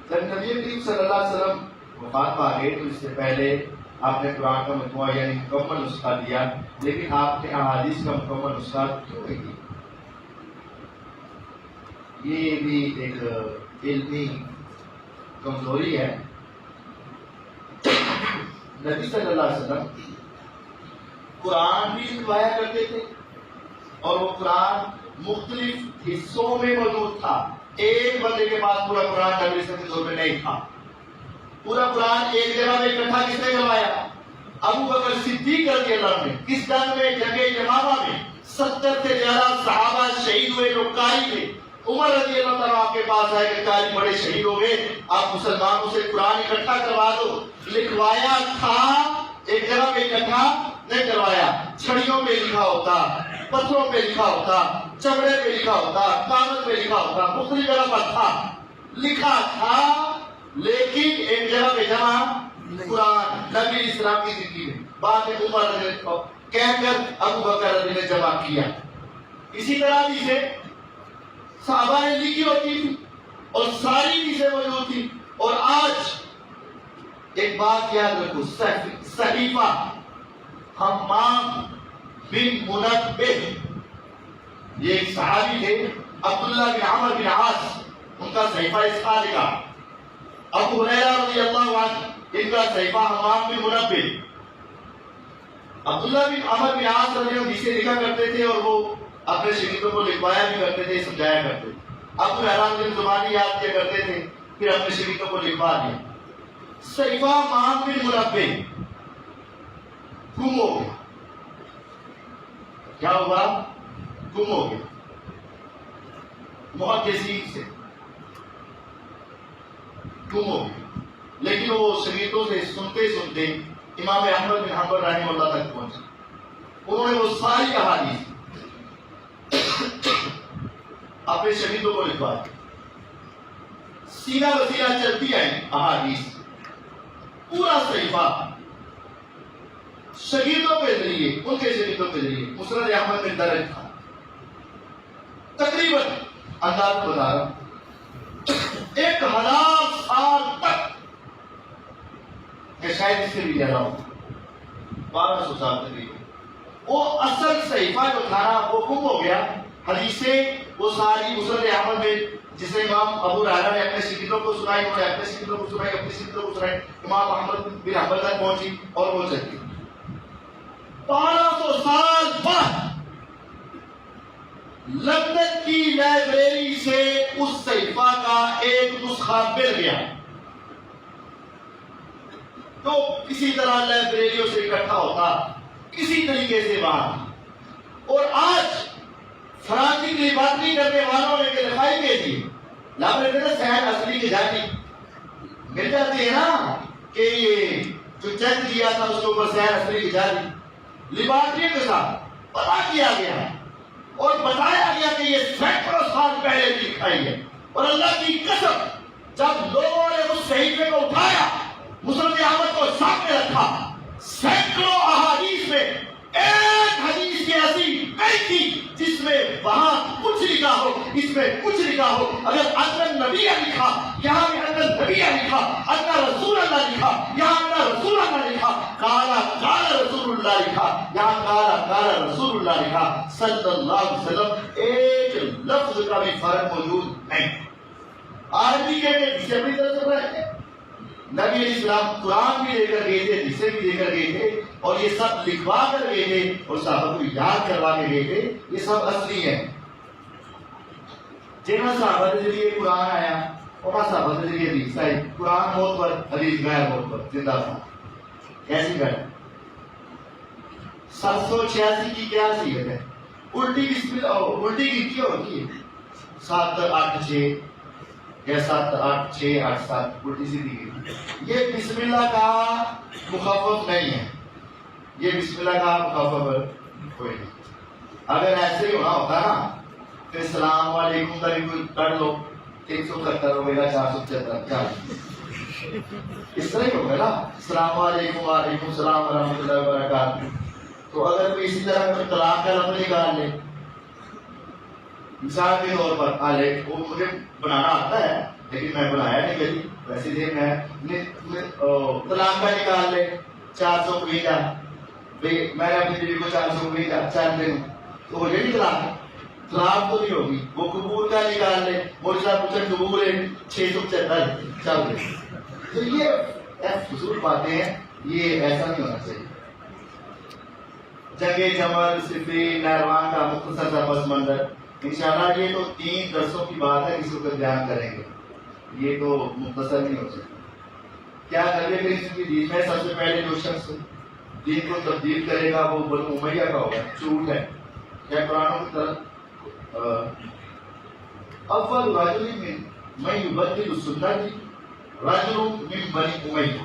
جب نبی کریم صلی اللہ علیہ وسلم وفات پا گئے تو اس سے پہلے آپ نے قرآن کا مجموعہ یعنی مکمل نسخہ دیا، لیکن آپ نے احادیث کا مکمل نسخہ کیوں نہیں دیا؟ یہ بھی ایک علمی کمزوری ہے۔ نبی صلی اللہ علیہ وسلم قرآن بھی لکھوایا کرتے تھے اور وہ قرآن مختلف حصوں میں موجود تھا، ایک بندے کے پاس پورا قرآن نبی صلی اللہ علیہ وسلم میں نہیں تھا۔ پورا قرآن ایک جگہ میں اکٹھا کس نے کروایا؟ ابو بکر صدیق رضی اللہ عنہ نے۔ کس جنگ میں؟ جنگ یمامہ میں 70 سے زیادہ صحابہ شہید ہوئے جو قاری تھے۔ عمر رضی اللہ تعالیٰ آپ کے پاس آئے کہ قاری بڑے شہید ہو گئے، آپ مسلمانوں سے قرآن اکٹھا کروا دو۔ لکھوایا تھا، ایک جگہ میں اکٹھا نہیں کروایا، چھڑیوں پہ لکھا ہوتا، پتھروں پہ لکھا ہوتا، چمڑے پہ لکھا ہوتا، کاغذ پہ لکھا ہوتا، مختلف جگہ پر تھا، لکھا تھا، لیکن ایک جگہ پہ جمع قرآن نبی اسلام کی زندگی میں بعد میں عمر رضی اللہ کہہ کر ابو بکر رضی اللہ نے جمع کیا۔ اسی طرح سے صحابہ نے لکھی ہوتی تھی اور ساری چیزیں موجود تھی۔ اور آج ایک بات یاد رکھو، صحیفہ حمام بن منبہ، یہ ایک صحابی تھے عبداللہ بن عمر بن عاص، ان کا صحیفہ اس کا لکھا۔ ابو ہریرہ رضی اللہ عنہ، ان کا صحیفہ حمام بن منبہ۔ عبداللہ بن عمر بن عاص رضی اللہ جسے لکھا کرتے تھے اور وہ اپنے شاگردوں کو لکھوایا بھی کرتے تھے، سمجھایا کرتے تھے۔ ابو حیران بن زبانی یاد کیا کرتے تھے، پھر اپنے شاگردوں کو لکھوا دیا۔ صحیفہ حمام بن منبہ گم ہو گیا۔ کیا ہوا؟ گم ہو گیا۔ محدثین سے گم ہو گیا، لیکن وہ شاگردوں سے سنتے سنتے امام احمد بن حنبل رحمہ اللہ تک پہنچے۔ انہوں نے وہ ساری احادیث اپنے شاگردوں کو لکھوا دی۔ سینہ بسینہ چلتی ہیں احادیث، پورا صحیفہ شاگردوں کے ذریعے، ان کے شاگردوں کے ذریعے مسند احمد میں درج تھا. تقریباً انداز بتا رہا ہوں 1000 سال تک، کہ شاید اس سے بھی زیادہ ہو، 1200 سال تقریباً وہ اصل صحیفہ جو تھا نا وہ گم ہو گیا. حدیثیں وہ ساری مسند احمد میں جسے امام ابو رائحہ نے اپنے شاگردوں کو سنائی، انہوں نے اپنے شاگردوں کو سنائی، اپنے شاگردوں کو سنائی، امام احمد بن حنبل تک پہنچی اور وہ چلی. 1200 سال بعد لندن کی لائبریری سے اس صحیفہ کا ایک نسخہ مل گیا. تو کسی طرح لائبریریوں سے اکٹھا ہوتا، کسی طریقے سے باہر، اور آج فرانسیسی لیبارٹری کرنے والوں نے لکھائی کے لیے لائبریری شہر اصلی کی جاتی مل جاتی ہے نا، کہ یہ جو چیک دیا تھا اس کے اوپر شہر اصلی کی جاتی لیبارٹری کے ساتھ پتا کیا گیا اور بتایا گیا کہ یہ سینکڑوں سال پہلے لکھائی ہے. اور اللہ کی قسم جب لوگوں نے اس صحیفے کو اٹھایا، مسند احمد کو سامنے رکھا، سینکڑوں احادیث میں ایک حدیث کی ایسی نہیں تھی جس میں وہاں کچھ لکھا ہو، اس میں کچھ لکھا ہو. اگر ان نبی لکھا، یہاں بھی ان نبی لکھا، ان رسول اللہ لکھا، یہاں ان رسول اللہ لکھا، کالا کالا رسول اللہ لکھا، یہاں کالا کالا رسول اللہ لکھا صلی اللہ علیہ وسلم. ایک لفظ کا بھی فرق موجود نہیں. عربی کے جسے اپنی طرح سے رہے نبی علیہ السلام قرآن بھی لے کر گئے تھے، حدیثیں بھی لے کر گئے تھے، اور یہ سب لکھوا کر گئے تھے اور صحابہ کو یاد کروا کے گئے تھے. یہ سب اصلی ہے. جنہاں صحابہ کے ذریعے قرآن آیا اور صحابہ کے ذریعے حدیث آئی. قرآن موت پر، حدیث غیر موت پر زندہ تھا. کیسی گھر 786 کی کیا حیثیت ہے؟ الٹی بسم اللہ، الٹی کی کیا ہوتی ہے 7 8 6 یا 7 8 6 8 7 الٹی سیدھی کی. یہ بسم اللہ کا مخفف نہیں ہے، یہ بسم اللہ کا مخفف کوئی نہیں. اگر ایسے ہی ہونا ہوتا نا پھر السلام علیکم کا بھی کر لو 370 ہوگا 474 اس طرح ہی ہوگا نا. السلام علیکم وعلیکم السلام ورحمۃ اللہ وبرکاتہ. تو اگر کوئی اسی طرح طلاق کا لفظ نکال لے مثال کے طور پر وہ مجھے بنانا آتا ہے لیکن میں بنایا نہیں کبھی، ویسے دے میں طلاق کا نکال لے 452 میں نے اپنی بیوی کو 452 4 دن تو ہو جائے گی طلاق. طلاق تو نہیں ہوگی. وہ قبول کا نکال لے، مجھ سے پوچھے قبول ہے 675 چل دے. تو یہ فضول باتیں ہیں، یہ ایسا نہیں ہونا چاہیے. جنگ جمل صفین نہروان کا مختصر سا پس منظر انشاءاللہ یہ تو 3 درسوں کی بات ہے، اس وقت بیان کریں گے، یہ تو مختصر نہیں ہو سکتا. کیا نبی کریم کی دین میں سب سے پہلے جو شخص دین کو تبدیل کرے گا وہ بنو امیہ کا ہوگا. جھوٹ ہے. کیا قرآن کی طرف اول رجل من یبدل سنت رجل من بنی امیہ،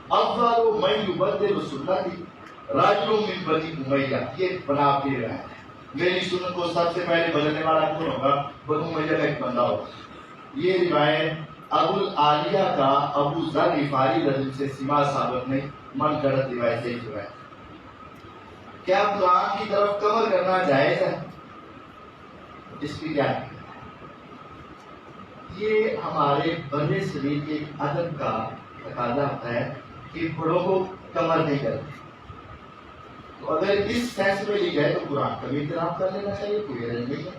اول من یبدل سنت رجل من بنی امیہ. یہ بنا دے رہا ہے میری سنت کو سب سے پہلے بدلنے والا کون ہوگا؟ بنو امیہ کا ایک بندہ ہوگا. یہ روایت ابو العالیہ کا ابو ذر غفاری رضی سے سما ثابت نہیں، من گڑت روایت سے جو ہے. کیا قرآن کی طرف کور کرنا جائز ہے؟ اس کی کیا ہے؟ یہ ہمارے بر صغیر کے ادب کا تقاضا ہوتا ہے کہ بڑوں کو کمر نہیں کرتے. تو اگر اس سینس میں لی جائے تو قرآن کا بھی احترام کر لینا چاہیے، کوئی حرج نہیں ہے.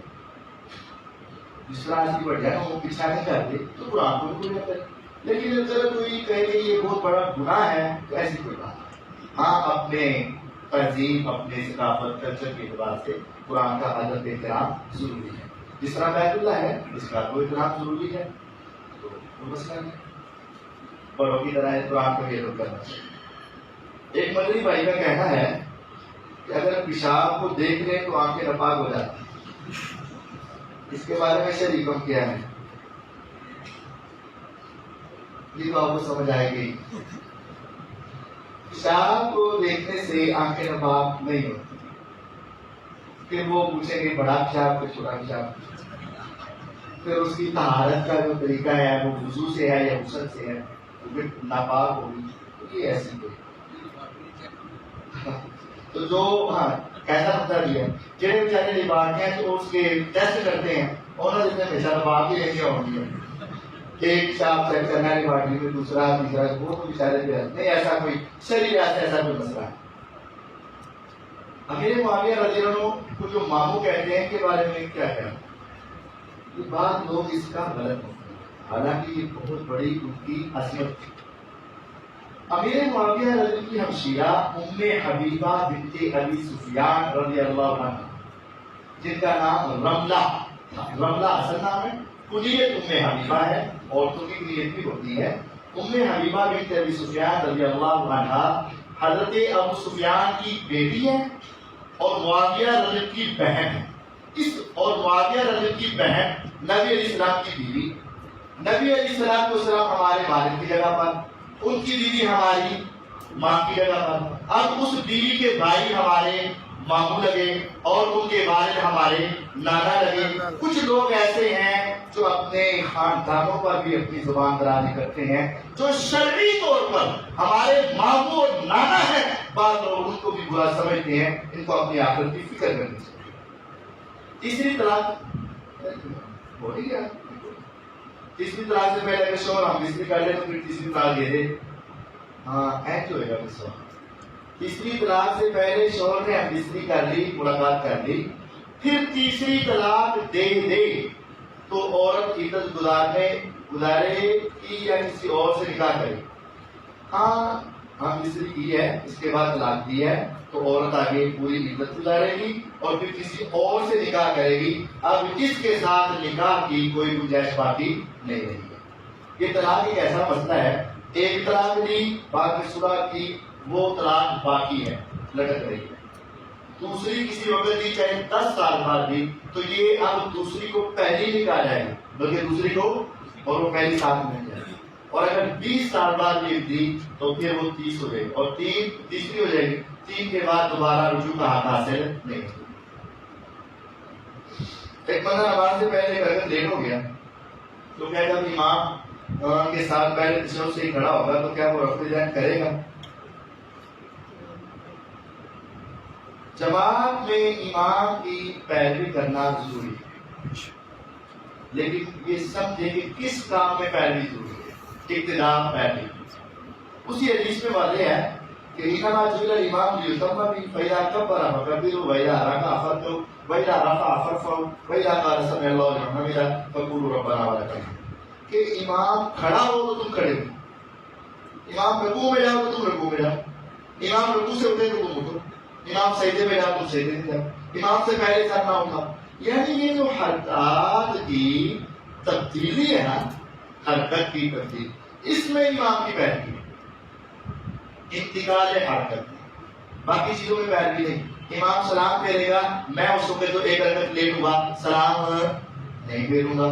جس طرح ایسی بڑھ جائے وہ پیچھا نہیں کرتے تو قرآن کو بھی نہ کرے. لیکن اگر کوئی کہے کہ یہ بہت بڑا گناہ ہے تو ایسی کوئی بات نہیں. ہاں اپنے تہذیب، اپنے ثقافت، کلچر کے اعتبار سے قرآن کا ادب احترام ضروری ہے. جس طرح بیت اللہ ہے اس کا کوئی احترام ضروری ہے، تو مسئلہ نہیں. بڑوں کی طرح قرآن کو ادب کرنا چاہیے. ایک مدنی بھائی کا کہنا ہے کہ اگر پیشاب کو دیکھ لیں تو آنکھیں ناپاک ہو جاتی ہیں. اس کے بارے میں شریع حکم کیا ہے؟ یہ تو آپ کو سمجھ آئے گی. پیشاب کو دیکھنے سے آنکھیں ناپاک نہیں ہوتی. پھر وہ پوچھیں گے بڑا پیشاب کو چھوٹا پیشاب. پھر اس کی طہارت کا جو طریقہ ہے وہ وضو سے ہے یا غسل سے ہے، وہ پھر ناپاک ہوگی، تو یہ ایسی کوئی تو جو ہاں کیسا پتہ دیا جہے بیچارے لیبارٹیاں جو اس کے ٹیسٹ کرتے ہیں انہوں نے بیچارہ باپ ہی رہے ہوں گے، ایک شاپ چیک کرنا ہے لیبارٹری میں، دوسرا تیسرا، وہ تو بیچارے پہ نہیں ایسا کوئی شریعت سے ایسا کوئی مسئلہ ہے۔ امیر معاویہ رضی اللہ عنہ کو جو ماموں کہتے ہیں کے بارے میں کیا کہنا؟ یہ بات لوگ اس کا غلط ہوتے ہیں، حالانکہ یہ بہت بڑی ان کی عظمت تھی۔ امیر معاویہ رضی اللہ کی ہمشیرہ ام حبیبہ بنت ابی سفیان رضی اللہ عنہ، جن کا نام رملہ، رملہ اصل نام ہے، کنیت ام حبیبہ ہے، عورتوں کی کنیت بھی ہوتی ہے۔ ام حبیبہ بنت ابی سفیان رضی اللہ عنہ حضرت ابو سفیان کی بیٹی ہے اور معاویہ رضی اللہ کی بہن ہے۔ اور معاویہ رضی اللہ کی بہن نبی علیہ السلام کی بیوی، نبی علیہ السلام ہمارے والد کی جگہ پر، ان کی بیوی ہماری ماں کی جگہ پر، اب اس بیوی کے بھائی ہمارے ماموں لگے اور ان کے والد ہمارے نانا لگے۔ کچھ لوگ ایسے ہیں جو اپنے خاندانوں پر بھی اپنی زبان درازی کرتے ہیں، جو شرعی طور پر ہمارے ماموں اور نانا ہیں، بعض لوگ ان کو بھی برا سمجھتے ہیں، ان کو اپنی آخرت کی فکر کرنی چاہیے۔ تیسری طلاق ہو ہی گیا، تیسری طلاق سے پہلے اگر شوہر ہم مصری کر لیں تو پھر تیسری طلاق دے دے، ہاں ایسے ہوئے گا پھر شوہر۔ تیسری طلاق سے پہلے شوہر نے ہم مصری کر لی، ملاقات کر لی، پھر تیسری طلاق دے دے تو عورت عدت گزارے کی یا کسی اور سے نکاح کرے؟ ہاں ہم مصری کی ہے، اس کے بعد طلاق دی ہے تو عورت آگے پوری عدت گزارے گی اور پھر کسی اور سے نکاح کرے گی۔ اب اس کے ساتھ نکاح کی کوئی گنجائش باقی نہیں رہی ہے۔ یہ طلاق ایک ایسا مسئلہ ہے، ایک طلاق دی باقی صلح کی، وہ طلاق باقی ہے، لٹک رہی ہے۔ دوسری کسی وقت دی چاہے 10 سال بعد دی تو یہ اب دوسری کو پہلی نہیں کہا جائے گا بلکہ دوسری کو، اور وہ پہلی ساتھ میں جائے گی۔ اور اگر 20 سال بعد یہ دی تو پھر وہ 30 ہو جائے گی اور تیسری ہو جائے گی، 3 کے بعد دوبارہ رجوع کا حق حاصل نہیں ہوگا۔ ایک بندہ نماز سے پہلے اگر لیٹ ہو گیا تو کیا جب امام کے ساتھ پہلے تشہد سے ہی کھڑا ہوگا تو کیا وہ رفع یدین کرے گا؟ جماعت میں امام کی پیروی کرنا ضروری ہے، لیکن یہ سمجھے کہ کس کام میں پیروی ضروری ہے، اقتداء پیروی۔ اسی حدیث میں واضح ہے کہ انما جعل الامام لیتم به فاذا كبر فكبروا واذا ركع فاركعوا واذا رفع فارفعوا واذا قال سمع الله لمن حمده فقولوا ربنا ولك الحمد، کہ امام کھڑا ہو تو تم کھڑے ہو، امام رکوع میں جاؤ تو تم رکوع میں جاؤ، امام رکوع سے اٹھے تو تم اٹھو، امام سجدے میں جاؤ تو سجدے میں جاؤ، امام سے پہلے سر نہ اٹھاؤ۔ یعنی یہ جو حرکات کی تبدیلی ہے نا، حرکت کی تبدیلی، اس میں امام کی پیروی ہے، انتقال حرکت، باقی چیزوں میں پیروی نہیں۔ امام سلام پھیرے گا، میں اس وقت تو ایک رکعت لیٹ ہوا سلام نہیں پھیروں گا،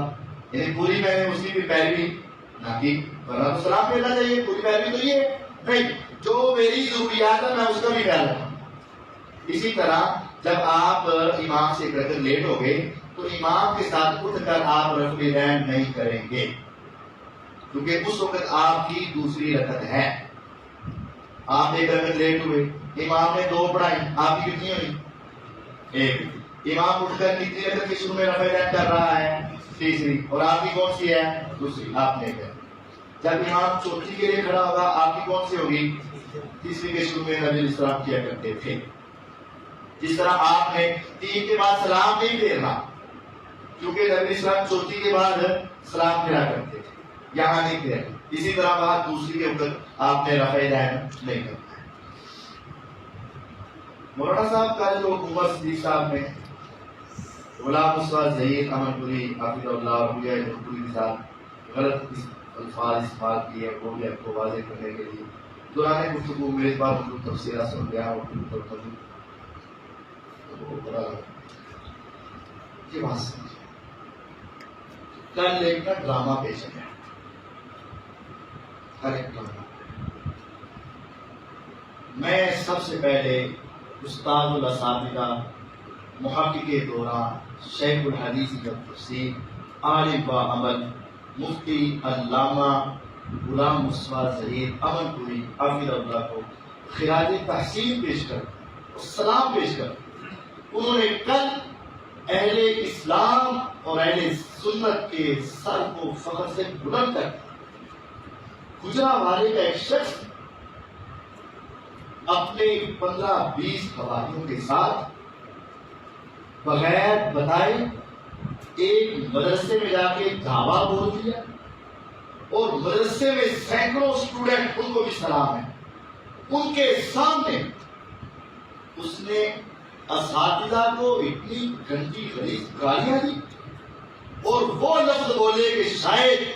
یعنی پوری میں نے اس کی بھی پیروی نہ کی، ورنہ تو سلام پھیرنا چاہیے، پوری پیروی تو یہ نہیں، جو میری ضروریات ہے میں اس کا بھی خیال رکھوں۔ اسی طرح جب آپ امام سے ایک رکعت لیٹ ہو گئے تو امام کے ساتھ اٹھ کر آپ رفع یدین نہیں کریں گے، کیونکہ اس وقت آپ کی دوسری رکعت ہے۔ آپ ایک رکعت لیٹ ہوئے، امام نے 2 پڑھائی، آپ کی کتنی ہوئی؟ 1۔ امام اٹھ کر تیسری رکعت کے شروع میں رفع یدین کر رہا ہے، تیسری، اور آپ کی کون سی ہے؟ دوسری، آپ نے کہا۔ جب امام چوتھی کے لیے کھڑا ہوگا آپ کی کون سی ہوگی؟ تیسری کے شروع میں نبی علیہ السلام کیا کرتے تھے۔ جس طرح آپ نے 3 کے بعد سلام نہیں پھیرنا، کیونکہ نبی علیہ السلام چوتھی کے بعد سلام پھیرا کرتے تھے، یہاں نہیں پھیرنا۔ اسی طرح بعد دوسری کے وقت آپ نے رفع یدین نہیں کرنا۔ مولانا صاحب کا جو عمر صدیق صاحب نے غلام استاد ظہیر احمد پوری حافظ اللہ اور پوری کے ساتھ غلط الفاظ استعمال کیے، وہ بھی آپ کو واضح کرنے کے لیے دوران گفتگو میرے پاس تفسیرات سن گیا اور کل ایک کا ڈرامہ پیش ہے، ہر ایک ڈرامہ میں سب سے پہلے استاد الاساتذہ محقق دوران شیخ الحدیث تفسیر عالم با عمل مفتی علامہ غلام مصطفیٰ ظہیر امن پوری حافظ اللہ کو خراج تحسین پیش کر اور سلام پیش کر انہوں نے کل اہل اسلام اور اہل سنت کے سر کو فخر سے بلند کر گجرانوالے کا ایک شخص اپنے 15-20 حواریوں کے ساتھ بغیر بتائے ایک مدرسے میں جا کے دعویٰ بول دیا اور مدرسے میں سینکڑوں اسٹوڈنٹ ان کو بھی سلام ہے ان کے سامنے اس نے اساتذہ کو اتنی گندی غلیظ گالیاں دی اور وہ لفظ بولے کہ شاید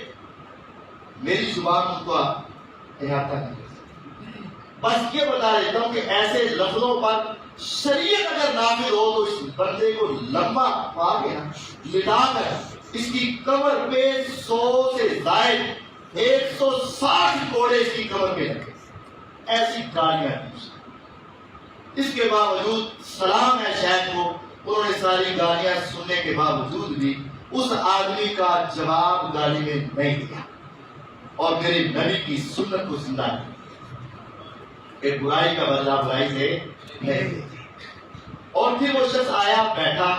میری زبان ان کو احاطہ نہیں کر سکتی۔ بس یہ بتا دیتا ہوں کہ ایسے لفظوں پر شریعت اگر نافذ ہو تو اس بندے کو لمبا پا کے لٹا کر اس کی کمر پہ 100 سے زائد 160 کوڑے اس کی کمر پہ رکھے ایسی گالیاں دی۔ اس کے باوجود سلام ہے شاید کو انہوں نے ساری گالیاں سننے کے باوجود بھی اس آدمی کا جواب گالی میں نہیں دیا اور میرے نبی کی سنت کو زندہ کیا کہ برائی کا بدلہ برائی سے نہیں دیتے۔ اور پھر وہ شخص آیا بیٹھا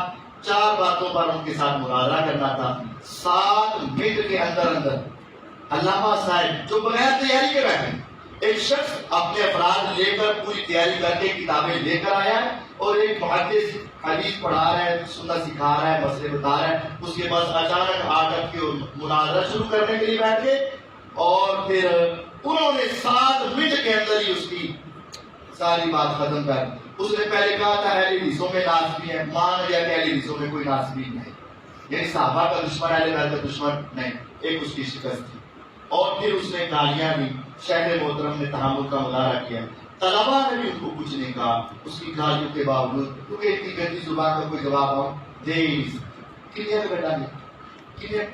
4 باتوں پر ان کے ساتھ مناظرہ کرنا تھا 7 منٹ کے اندر علامہ صاحب جو بغیر تیاری کے بیٹھے ایک شخص اپنے افراد لے کر پوری تیاری کر کے کتابیں لے کر آیا ہے اور ایک محدث حدیث پڑھا رہا ہے سنت سکھا رہا ہے مسئلے بتا رہا ہے اس کے بعد اچانک آ کر کے مناظرہ شروع کرنے کے لیے بیٹھ گئے اور پھر انہوں نے 7 منٹ کے اندر ہی اس کی ساری بات ختم کر اس نے پہلے کہا تھا اہل حدیثوں میں ناسبی ہے مان لیا کہ اہل حدیثوں میں کوئی ناسبی نہیں یعنی صحابہ کا دشمن اہل بیت کا دشمن نہیں ایک اس کی شکست تھی اور پھر اس نے گالیاں دی شیخ محترم نے تحمل کا مظاہرہ کیا طلبا نے بھی ان کو کچھ نہیں کہا اس کی گالیوں کے باوجود کیونکہ اتنی گندی زبان کا کوئی جواب ہم دے ہی نہیں سکتے کلیئر بیٹا نہیں کلیئر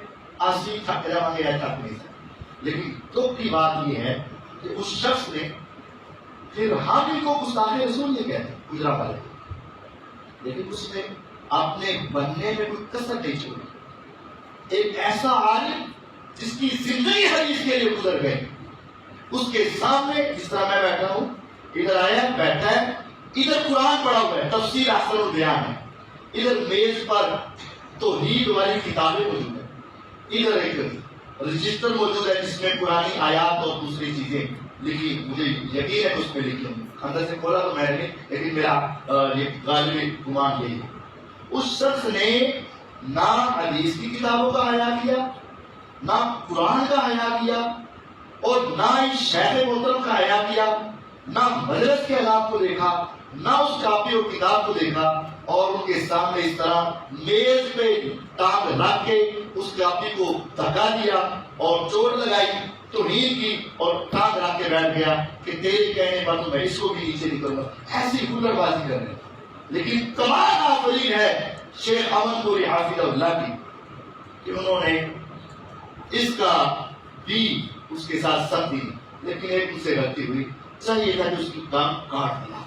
آسی تھک جا گے تھک نہیں سکتے لیکن دکھ کی بات یہ ہے کہ اس شخص نے پھر ہم ان کو گستاخ رسول نہیں کہتے گجرانوالے لیکن اس نے اپنے بننے میں کوئی کسر نہیں چھوڑی ایک ایسا عالم جس کی زندگی حدیث کے لیے گزر گئی اس کے سامنے جس طرح میں بیٹھا ہوں ادھر آیا بیٹھا ہے ادھر قرآن پڑھا ہوا ہے تفسیر احسن البیان ہے ادھر میز پر توحید والی کتابیں موجود ہیں ادھر ایک رجسٹر موجود ہے جس میں قرآنی آیات اور دوسری چیزیں لکھی مجھے یقین ہے اس پہ لکھی ہوں اندر سے کھولا تو میں نے لیکن میرا یہ غالبی گمان یہی ہے اس شخص نے نہ حدیث کی کتابوں کا حیا کیا نہ قرآن کا حیا کیا اور نہ ہی شیخ محترم کا حیا کیا نہ مجلس کے آداب کو دیکھا نہ اس کاپی اور کتاب کو دیکھا اور ان کے سامنے اس طرح میز پہ ٹانگ رکھ کے اس کاپی کو دھکا دیا اور چوٹ لگائی توہین کی اور ٹانگ رکھ کے بیٹھ گیا کہ تیرے کہنے پر تو میں اس کو بھی نیچے نکلوں گا ایسی ہنر بازی کر رہے لیکن کمال آفرین ہے شیخ امن پوری حافظ اللہ کی کہ انہوں نے اس کا بھی اس کے ساتھ سب دی لیکن ایک اس سے غلطی ہوئی چاہیے تھا کہ اس کی ٹانگ کاٹ دیا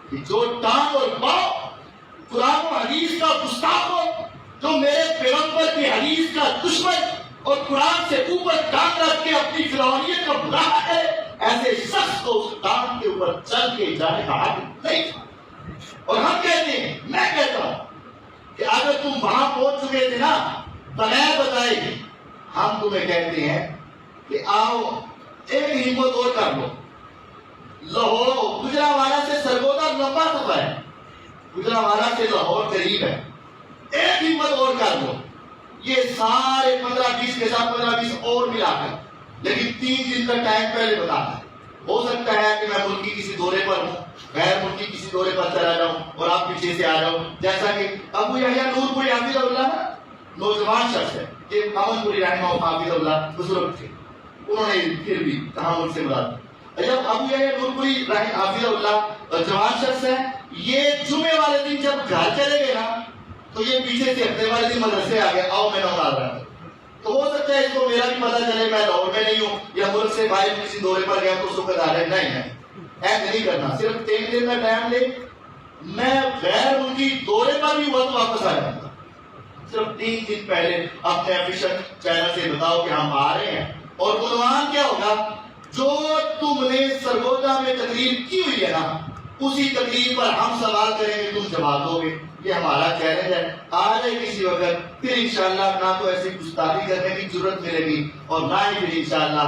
کہ جو ٹانگ اور پاؤں قرآن و حدیث کا گستاخ ہو جو میرے پیغمبر کی حدیث کا دشمن اور قرآن سے اوپر ٹانگ رکھ کے اپنی فرعونیت کا مداح ہے ایسے شخص کو اس ٹانگ کے اوپر چل کے جانے کا حق نہیں تھا اور ہم کہتے ہیں میں کہتا ہوں کہ اگر تم وہاں پہنچ چکے تھے نا بغیر بتائے گی ہم تمہیں کہتے ہیں کہ آؤ ایک ہمت اور کر لو لاہور گجرانوالہ سے سرگودا لمبا سفر ہے گجرانوالہ سے لاہور قریب ہے ایک ہمت اور کر لو یہ سارے 15-20 کے ساتھ 15-20 اور ملا کر لیکن 3 دن کا ٹائم پہلے بتانا ہے ہو سکتا ہے کہ میں ملکی کسی دورے پر ہوں غیر ملکی کسی دورے پر چلا جاؤں اور آپ پیچھے سے آ جاؤ جیسا کہ ابو یحییٰ نور پوری حافظ اللہ نا نوجوان شخص ہے کہ امن پوری رحمہ حافظ اللہ بزرگ تھے انہوں نے پھر بھی تحمل سے مراد جب ابو یحییٰ نور پوری حافظ اللہ جوان شخص ہے یہ جمعے والے دن جب گھر چلے گئے نا تو یہ پیچھے سے ہفتے والے دن مدرسے آ گئے آؤ میں نماز رہا ہوں تو ہو سکتا ہے اس کو میرا بھی پتہ چلے میں لاہور میں نہیں ہوں یا ملک سے باہر کسی دورے پر گیا تو سکھ آ رہے نہیں ہے ایسا نہیں کرنا صرف 3 دن کا ٹائم لے میں غیر ملکی دورے پر بھی وقت واپس آ جاؤں گا صرف 3 دن پہلے اپنے آفیشل چینل سے بتاؤ کہ ہم آ رہے ہیں، اور عنوان کیا ہوگا؟ جو تم نے سرگودا میں تقریر کی ہوئی ہے نا، اسی تقریر پر ہم سوال کریں گے، تم جواب دو گے۔ یہ ہمارا چیلنج ہے۔ آ جائے کسی وقت، پھر انشاءاللہ نہ تو ایسی گستاخی کرنے کی ضرورت ملے گی، اور نہ ہی پھر انشاءاللہ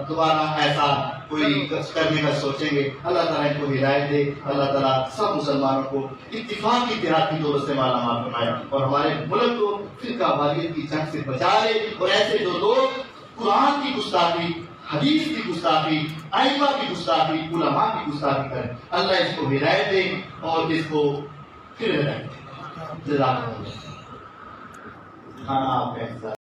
دوبارہ ایسا کوئی کرنے کا سوچیں گے۔ اللہ تعالیٰ ان کو ہدایت دے، اللہ تعالیٰ سب مسلمانوں کو اتفاق اتحاد کی دولت سے مالا مال فرمائے، اور ہمارے ملک کو فرقہ واریت کی جنگ سے بچائے، اور ایسے جو لوگ قرآن کی گستاخی، حدیث کی گستاخی، ائمہ کی گستاخی، علماء کی گستاخی کریں، اللہ اس کو ہدایت دے اور اس کو پھر ہدایت دے۔ جزاک اللہ۔ کھانا آپ کا انتظار